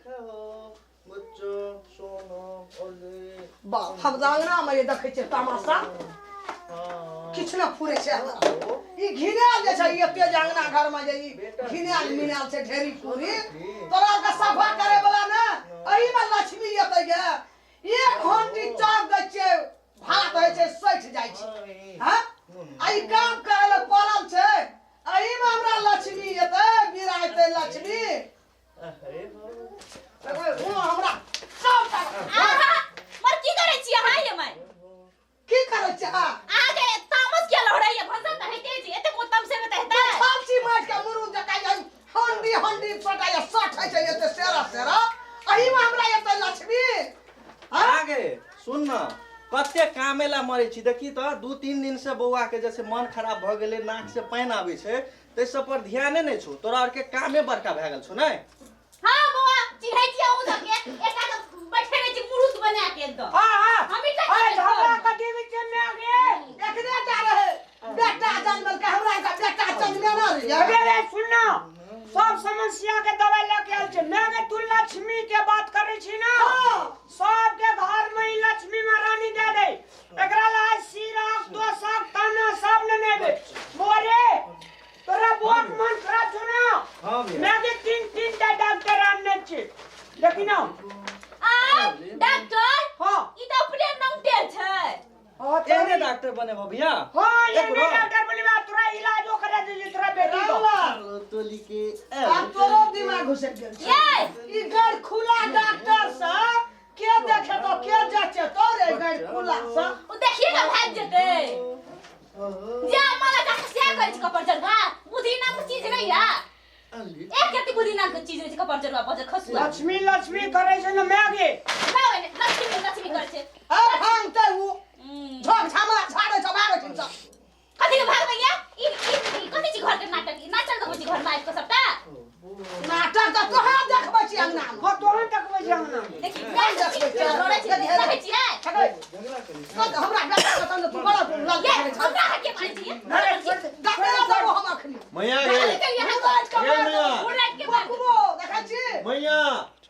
देखा हो बच्चों सोनो ओले बाप हम जांगना में ये देखे छे तमाशा किछ ना फुरे छे ई घिनाल जे छै एते जांगना घर में जे ई घिनाल मिनाल छै ढेरी पूरी तोरा के सफा करे वाला ना एही में लक्ष्मी एतै गे एक घंटी चाप दै छै भात होय छै सैठ जाय छै हां आई काम करे ले पड़ल छै एही में हमरा लक्ष्मी एतै बिराजतै लक्ष्मी अरे वो हमरा सब आहा मर की करे छी अहाँ ये मैं की करे छ आगे तामस के लहड़ाइए भंसा त हेते छी एते मोतम से में त हेता फालसी मार के मुरु जकाय हंडी फटाया सट है छै एते सेरा एही में हमरा एतै लक्ष्मी आगे सुन न कते कामेला मरे छी देखी त 2-3 दिन से बौआ के जैसे मन खराब भ गेले नाक से पानी आबै छै तै सब पर ध्यान नै छौ तोरा और के कामे बड़का भ गेल छौ नै हां बौआ चिढ़ै छी आउ जके एका बैठे रहे छी मुरुत बना के एकदम हां हम ही अरे झगड़ा कटी बीच में आ गए एकरे जा रहे बेटा जन्मल के हमरा का बेटा जन्मे ना रे अरे सुनना सब समस्या के दवाई लेके आल छै मैं के तू लक्ष्मी के बात करे छी ना सब के घर में ही लक्ष्मी महारानी दे दे एकरा ला सिरक दोसक तना सब ने दे मोरे तोरा बहुत मन खराब छ ना हां मैं के तीन टा डॉक्टर आने छी लेकिन आ डॉक्टर हां ई त अपने नंगटे छै एने डॉक्टर बने भैया हां ये डॉक्टर बोलबा तोरा इलाज करे दे तोरा बेटी को तोली के अब तोरो दिमाग घुसक गेल ये ई गड़ खुला डॉक्टर सा के देखे तो के जाचे तोरे गड़ खुला सा ओ देखिए ना भाग जते जा मला का से करे छी कपर जरगा बुद्धि नाम के चीज नहीं या एक केती बुद्धि नाम के चीज छै कपर जरगा बजे खसुआ लक्ष्मी करे छै ना मैगे ना ओने लक्ष्मी करे छै अब हम त वो झोक छामला छाड़े छ भागे छिन सब कथि के भाग भैया ई कथि छी घर के नाटक ई नाटक देखै छी घर में आइ के सबटा नाटक त कहां देखबै छी अंगना में हां तोहन तकबै छै अंगना देखि रोड़े छी देखै छी है हमरा बेटा के तने तू बड़ा लग ये हमरा के मारै छी डॉक्टर सब हम अखनी मैया रे उलट के मार देखै छी मैया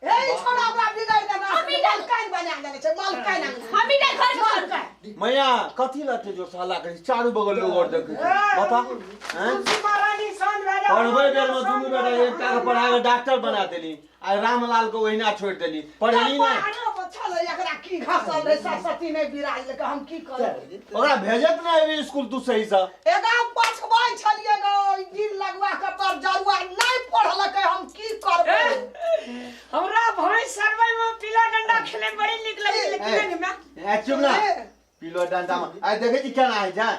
ए छोड़ा हमरा बिगाड़ देना मलकाइन बना देने छै मलकाइन हम ही घर में कर मैया कथी लते जो साला करी चारू बगल लोग और देख बता हैं तुलसी महारानी सान भेले पढ़बै बेर में दुनू बेटा एकटा के पढ़ा के डॉक्टर बना देली आ रामलाल को ओहिना छोड़ देली पढ़ली ना चल एकरा की घासल रे सरस्वती नहीं बिराज ले हम की करे ओकरा भेजत ना एबे स्कूल तू सही सा एगा पछबै छलिए गो दिन लगवा के पर जरुआ नहीं पढ़लकै हम की करबै हमरा भाई सर्वे में पीला डंडा खेले बड़ी निक लगे लेकिन में ए चुप ना पीलो डंडा में आ देखे छी केना है जा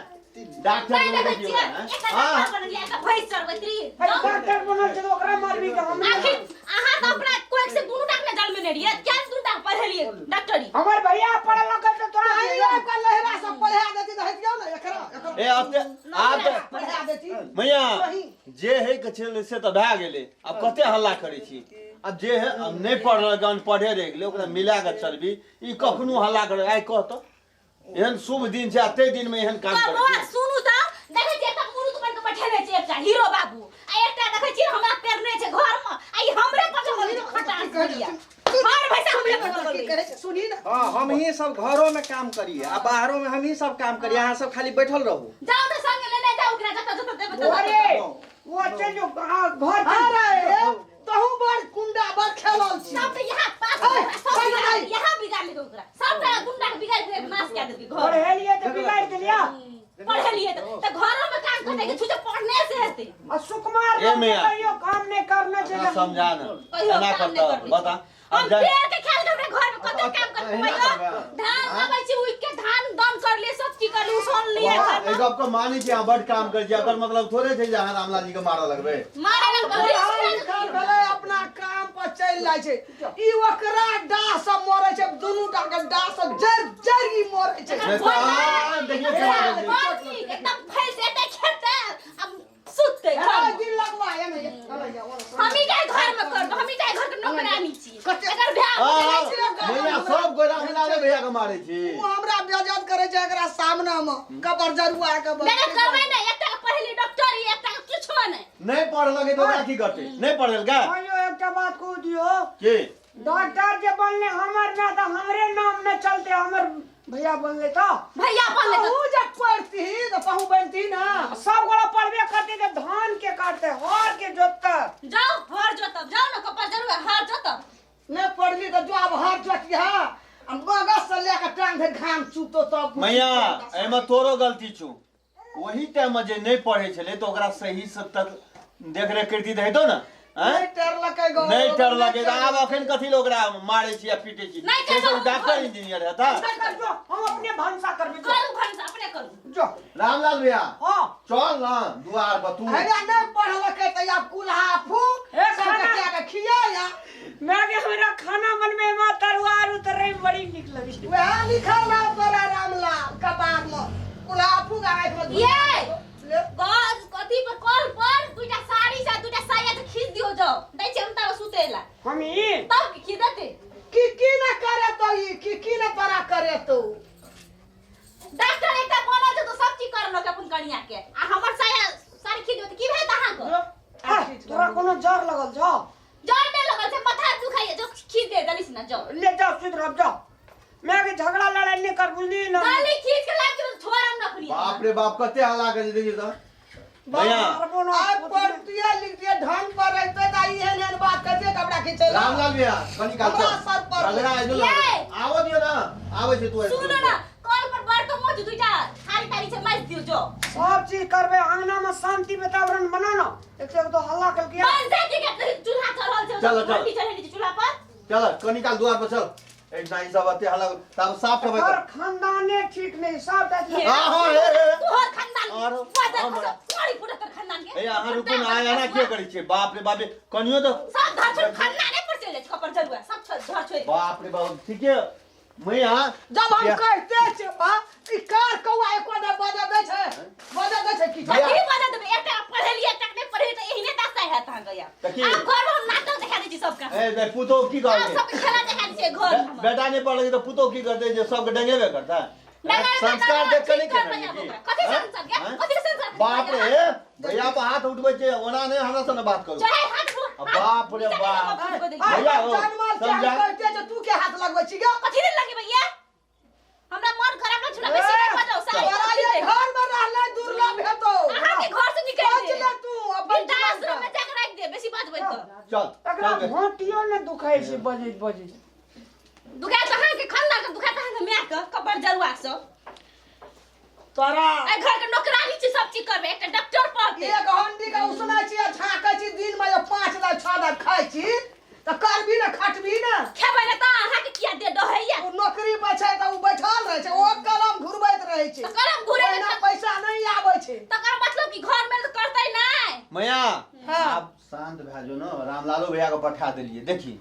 डॉक्टर नहीं बोले देखै कि छी हां हां बन गया का भैंस चरबत्री डॉक्टर बनल छै ओकरा मारबी के हम आखिर अहाँ तो अपना कोई से दुनु टाक में जन्म ने रिए क्या दुनु टाक पढ़लिए डॉक्टरी हमर भैया पढ़ल लगे तो तोरा ये का लहरा सब पढ़ा देती त हट जाओ ना एकरा ए आते आप पढ़ा देती मैया जे है के छले से त भा गेले अब कते हल्ला करे छी अब जे है नहीं पढ़ल गन पढ़े रह गेले ओकरा मिला के चलबी ई कखनो हल्ला करे आइ कह त एहन शुभ दिन छै अते दिन में एहन काम करे सुनु त देखै छी एकटा मुरुत बन के बैठेने छै एकटा हीरो बाबू आ एकटा देखै छी हमरा पेरने छै घर में आई हमरे पर हीरो खटा करिया घर भैसा हमरे पर की करे छै सुनी ना हां हम ही सब घरों में काम करिए आ बाहरों में हम ही सब काम करिए अहाँ सब खाली बैठल रहू जाओ त संग लेने जाओ ओकरा जत देबे अरे वो चल जो घर अरे तहु बड़ कुंडा बड़ खेलल छी सब त यहाँ पास यहाँ बिगाड़ ले ओकरा सब त गुंडा के बिगाड़ के नाश कर देती घर पढ़े लिए तो बिगाड़ दिया पढ़लिए त घरों में काम करने के छुटे पढ़ने से हेते और सुकुमार ए मैया कहियो काम नहीं करना चाहिए समझा ना एना करता बता हम पेड़ के खेल के अपने घर में कते काम करते भैया धान लबै छी उइ के धान दन कर ले सब की कर ले सुन लिया ए गप को मानी छी बड़ काम कर जी एकर मतलब थोड़े छै जे अहाँ रामलाल जी के मारऽ लगबे मारे लग भेलै अपना काम पर चल जाय छै ई ओकरा डाह सब मरै छै दुनू टा के डाह सब जर ई मरै छै देखिए एकदम फैल से खेते अब सुतते हर दिन लगवा है में हम ही के घर में कर हम ही के घर के नौकरानी छी अगर भ्याग मैया सब गोरा मिला ले भैया के मारे छी वो हमरा बेइज्जत करे छै एकरा सामने में कबर जरुआ के मैंने करबै नहीं एकटा पहली डॉक्टर ही एकटा किछो नहीं नहीं पढ़ लगे तो ओकरा की करते नहीं पढ़ल का कहियो एकटा बात को दियो के डॉक्टर जे बनले हमर ना तो हमरे नाम में चलते हमर भैया बनले तो भैया बोल ले तू जब पढ़ती तो कहूँ बनती ना। सब गोला पढ़बे करते थे धान के काटते हर के जोतते जाओ हर जो तब जाओ ना कपर जरूर हर जो तब नहीं पढ़ली तो जो अब हाथ जोतिया मगज से लेकर टांग धर घाम चुतो तब मैया एमे तोरो गलती छौ। वही टाइम में जे नहीं पढ़े छले तो ओकरा सही से तक देख रेख करती रहितो ना। नहीं टर लगे गो नहीं डर लगे आब अखन कथी लोग मारे छी या पीटे छी नहीं से करो। डॉक्टर इंजीनियर है था। जो हम अपने भंसा करबे जो करू भंसा अपने करू जो रामलाल भैया हां चल ना दुआर पर तू अरे नहीं पढ़ लगे तो या कुल्हा फूक ए, सब खाना- क्या के खिया या मैं के हमरा खाना बनवे में तरुआर उतरे बड़ी निक लगी वह लिखल ना तोरा रामलाल कबाब में कुल्हा फूक आए में ये गज कथी पर कॉल पर दुटा साड़ी सा दुटा साया से खींच दियो जाओ दै छै उनता सुतेला हमी तब की देते की ना करे तो ये की ना तोरा करे तो डॉक्टर एकटा बोलो जे तो सब चीज कर लो के अपन कनिया के आ हमर साया साड़ी खींच दियो त की भेत अहाँ को तोरा कोनो जर लगल छ जर नहीं लगल छै माथा दुखाइए जो खींच दे दलिस ना जाओ ले जाओ सुध रह जाओ मैं के झगड़ा लड़ाई नहीं कर बुझली ना दली खींच के लाग के छोड़म न खरी बाप रे बाप कते हल्ला कर देखिए तो भैया आज पढ़तिया लिखतिया ढंग पर रहते त ई हेन बात करते कपड़ा खींचे रामलाल भैया कनी का हमरा सर पर झगड़ा है जो ये। आवो दियो ना आवे छै तू सुनो ना कॉल पर बर तो मोज दुटा थारी तारी से मार दियो जो सब चीज करबे अंगना में शांति वातावरण बना ना एक से तो हल्ला कर के बस दे के चूल्हा चढ़ल छै चलो, चलो। चढ़े चूल्हा पर चल कनी का दुआर पर चल एक नाई सब अते हल्ला तब साफ करबे और खानदाने ठीक नहीं सब ये। हां हां ए तू हर खानदान और- वजन और- कोड़ी पुरा तर खानदान के ए अहाँ रुकू ना आया ना के करै छै बाप रे बाप रे कनियो तो सब घर छोड़ खानदाने पर चले कपर जरुआ सब छोड़ घर छोड़ बाप रे बाप ठीक है मैं यहाँ जब हम कहते छे बा ई कार कौआ एको ने बजाबे छे की भैया। की बजा देबे एकटा पढ़े लिए एकटा नहीं पढ़े त एही ने दासा है ता गया त की? आप घर में नाटक दिखा दै छी सबका ए दे पुतो की आप करते सब खेला दिखा दै छी घर में बेटा नहीं पढ़ लगी तो पुतो की करते जो सब डंगेबे करता संस्कार देख के नहीं करना कथी संस्कार के कथी के संस्कार बाप रे भैया पर हाथ उठबै छै ओना नहीं हमरा से बात करू चाहे हाथ बाप रे बाप भैया हो समझा कहते छे तू के हाथ लगबै छी गे कथी नहीं लगे भैया हमरा मन खराब ना छुला बेसी नहीं बजाओ तोरा ये सारे घर में रहना दुर्लभ है तो अहाँ के घर से निकल सोच ले तू अपन वृद्धाश्रम में जाकर रख दे बेसी बात बन तो चल एकरा चल घोटियो ने दुखाई से बजे दुखा कहाँ के खानदान के दुखा कहाँ के मैं के कबर जरुआ सब तोरा ए घर के नौकरानी छी सब चीज करबे एकटा डॉक्टर पढ़ते एक हंडी का उसना छी झाकै छी दिन में 5 दाल 6 दाल खाइ छी त करबी ना खटबी ना खेबै न त अहाँ के किया दे दहैया उ नौकरी पर छै त उ बैठल रहे छै ओ कलम घुरबैत रहे छै त करम घुरे ओहिना पैसा नहीं आबै छै तकर मतलब कि घर में तो करतै नहीं मैया हाँ। आप शांत भए जो ना रामलालो भैया को पठा देलिए देखी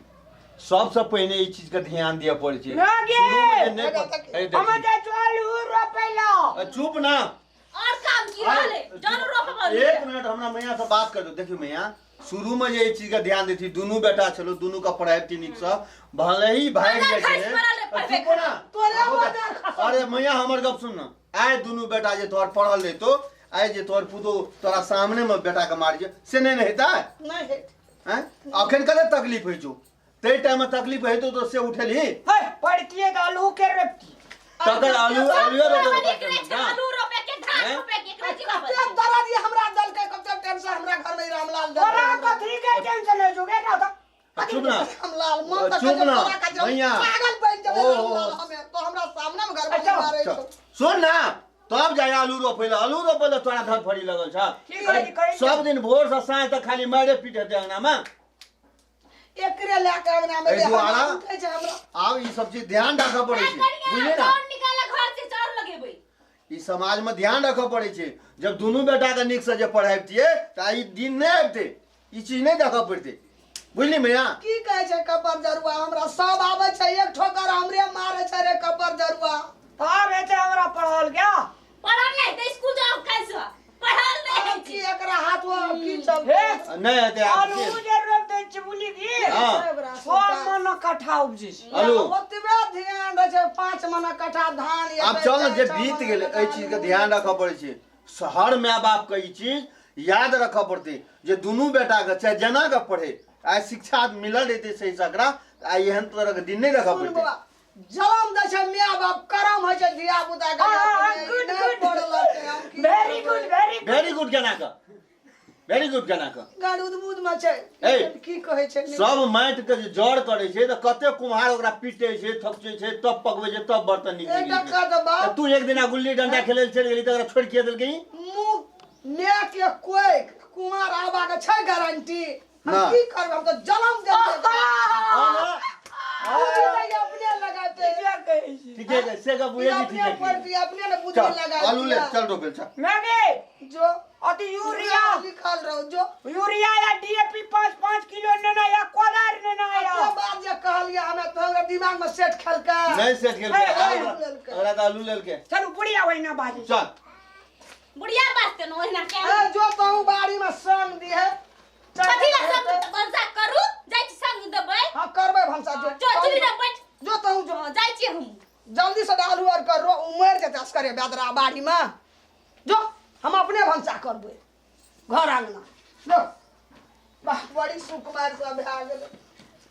सबसे पहले ई चीज का ध्यान दिया पड़े छै लागे। शुरू में जे नहीं ए, हम देखी। जे चालू रोपेला चुप ना और काम की रहले जानो रोपब एक मिनट हमरा मैया से बात कर दो देखियो मैया शुरू में ये चीज का ध्यान देती दुनू बेटा छलो दुनू का पढ़ाई टिनिक से भले ही भाग मदर जाय खाइस छले मरल रे पढ़बे चुप ना तोरे मदर खस अरे मैया हमर गप सुन ना आय दुनू बेटा जे तोहर पढ़ल रहितो आय जे तोहर पुतो तोरा सामने में बेटा के मार जे से नहीं हेता नहीं है हैं अखन कते तकलीफ होइ छौ ते टाइम में तकलीफ हेतो तो से उठेली है पड़तिए त आलू के रेपती तकर आलू रोपे आलू रोपे के धान रोपे के एकरा जीवा कते दर्द ये हमरा दल के कते टेंशन हमरा घर में रामलाल दे तोरा कथरी के टेंशन है जोगे ना तो चुप ना रामलाल मन तक चुप ना, तोरा का भैया। पागल बन जाबे ओ, रामलाल हमें तो हमरा सामने में घर में अच्छा, मारे चल, छौ सुन ना तब जाय आलू रोपे तोरा धर फड़ी लगल छ ठीक है, ठीक है। सब दिन भोर से साँझ तक खाली मारे पीट हेते अंगना में एकरे लेके अंगना में ए, दे दुआरा? हमरा उठै छै हमरा आब ई सब चीज ध्यान रखऽ पड़ै छै बुझलिए ना कौन निकाला घर से चार लगेबै ई समाज में ध्यान रखऽ पड़ै छै जब दुनू बेटा के नीक से जे पढ़ाबतिए त ई दिन नहीं आबते ई चीज नहीं देखऽ पड़ते बुझली मैया की कहै छै कपर जरुआ हमरा सब आबै छै एक ठोकर हमरे मारे छै रे कपर जरुआ तब एते हमरा पढ़ल गया पढ़ल नहीं त स्कूल जाओ कैसे पढ़ल नहीं अब की है एकरा हाथवा की चल हे नहीं हेते आलू जे रोप दे चिबुली की हाँ। सौ मन कट्ठा उपजे आलू। ओतबे ध्यान रहे छै 5 मन कट्ठा धान अब चल ना जे बीत गेलै एहि चीज के ध्यान रखऽ पड़ै छै हर माय बाप के ई चीज याद रखऽ पड़तै जे दुनू बेटा के चाहे जेना के पढ़े आइ शिक्षा मिलल रहते सही सकरा आ एहन तरह के दिन नहीं रखा सुन पड़ते बाबा जलम दै छै माय बाप करम होइ छै धिया पुता के good, good. Very good very good केना का वेरी गुड केना का गाड़ उदबुद में छै ए, की कहै छै सब माटि के जे जड़ करे छै त कते कुम्हार ओकरा पीटे छै थपचे छै तब पकवे छै तब बर्तन निकले एकटा का त बाप तू एक दिना गुल्ली डंडा खेले चल गेली त ओकरा छोड़ के देलकै मुंह ने के कोई कुमार आबा के छै गारंटी हम ना। की करब हम तो जलम दे अपने लगाते ठीक है से का बुझे जी ठीक अपने पर है भी अपने ने बुद्धि चल लगा आलू ले चल रोपे चल मैंने जो अति यूरिया निकाल रहो जो यूरिया या डीएपी 5-5 किलो लेना या कोदार लेना तो या बात जे कहलिया हमें तो हमरा दिमाग में सेट खेलका नहीं सेट खेल लेलकै। ओकरा त आलू लेल के चलो बुढ़िया वही ना बाजी चल बुढ़िया बात न ओहिना के ए जो तो बाड़ी में संग दी है कथी ला सब भंसा करू जाइ छी संग देबै हां करबै भंसा जो जो चुरी न बैठ जो तो जो जाइ छी हम जल्दी से आलू और कर रो उमर के तस करे बेदरा बाड़ी में जो हम अपने भंसा करबै घर आंगना लो वाह बड़ी सुकुमार से भा गेल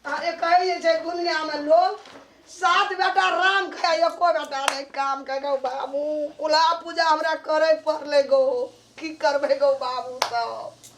अरे कहे छै दुनिया में लोग 7 बेटा राम खाय एको बेटा नहीं काम के गो बाबू कुला पूजा हमरा करे पड़ले गो की करबे गो बाबू सब